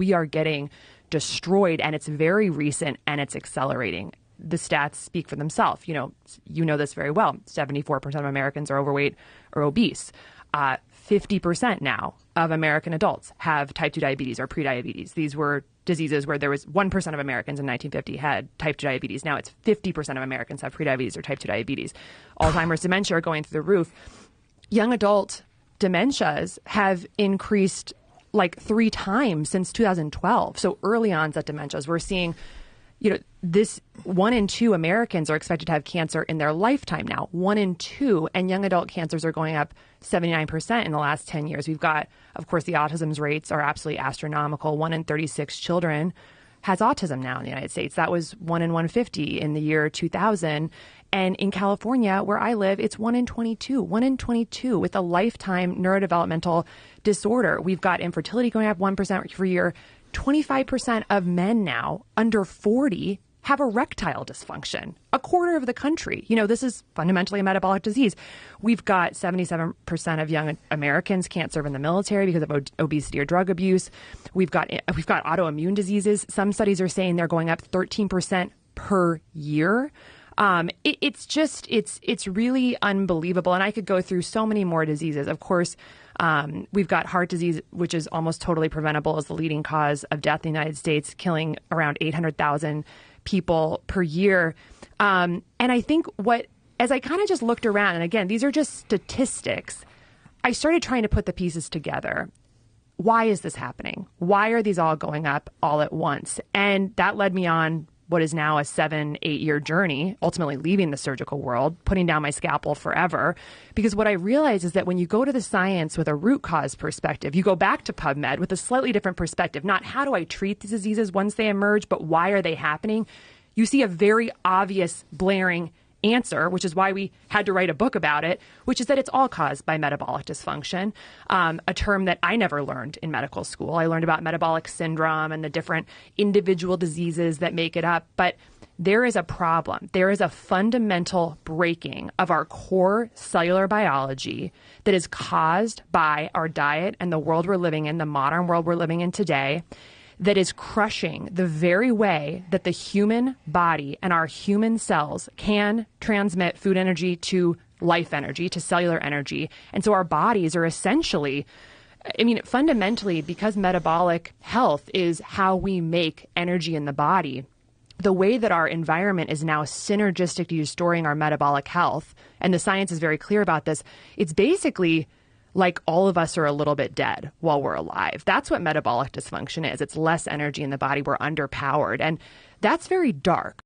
we are getting destroyed, and it's very recent and it's accelerating. The stats speak for themselves. You know this very well. 74% of Americans are overweight or obese. 50% now of American adults have type 2 diabetes or prediabetes. These were diseases where there was 1% of Americans in 1950 had type 2 diabetes. Now it's 50% of Americans have prediabetes or type 2 diabetes. Alzheimer's, dementia are going through the roof. Young adult dementias have increased like 3 times since 2012. So early onset dementias, we're seeing, this 1 in 2 Americans are expected to have cancer in their lifetime now. 1 in 2, and young adult cancers are going up 79% in the last 10 years. We've got, of course, the autism rates are absolutely astronomical. 1 in 36 children has autism now in the United States. That was 1 in 150 in the year 2000. And in California, where I live, it's 1 in 22. 1 in 22 with a lifetime neurodevelopmental disorder. We've got infertility going up 1% per year. 25% of men now under 40 have erectile dysfunction. A quarter of the country. This is fundamentally a metabolic disease. We've got 77% of young Americans can't serve in the military because of obesity or drug abuse. We've got autoimmune diseases. Some studies are saying they're going up 13% per year. It's really unbelievable. And I could go through so many more diseases. Of course, we've got heart disease, which is almost totally preventable as the leading cause of death in the United States, killing around 800,000 people per year. And I think as I kind of just looked around, and again, these are just statistics, I started trying to put the pieces together. Why is this happening? Why are these all going up all at once? And that led me on what is now a 7-8 year journey, ultimately leaving the surgical world, putting down my scalpel forever. Because what I realized is that when you go to the science with a root cause perspective, you go back to PubMed with a slightly different perspective, not how do I treat these diseases once they emerge, but why are they happening? You see a very obvious, blaring answer, which is why we had to write a book about it, which is that it's all caused by metabolic dysfunction, a term that I never learned in medical school. I learned about metabolic syndrome and the different individual diseases that make it up. But there is a problem. There is a fundamental breaking of our core cellular biology that is caused by our diet and the world we're living in, the modern world we're living in today, that is crushing the very way that the human body and our human cells can transmit food energy to life energy, to cellular energy. And so our bodies are essentially, fundamentally, because metabolic health is how we make energy in the body, the way that our environment is now synergistic to restoring our metabolic health, and the science is very clear about this, it's basically like all of us are a little bit dead while we're alive. That's what metabolic dysfunction is. It's less energy in the body. We're underpowered. And that's very dark.